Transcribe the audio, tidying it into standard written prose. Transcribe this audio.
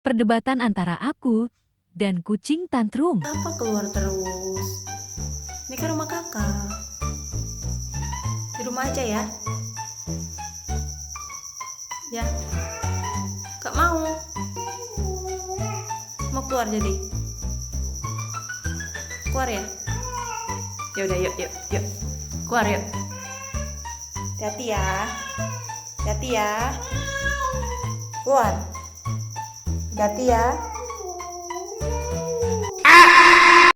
Perdebatan antara aku dan kucing tantrum. Apa keluar terus? Ini kan rumah kakak. Di rumah aja ya. Ya. Kak mau. Mau keluar jadi. Keluar ya. Ya udah yuk. Keluar yuk. Hati-hati ya. Hati-hati ya. Keluar. Hati-hati ya.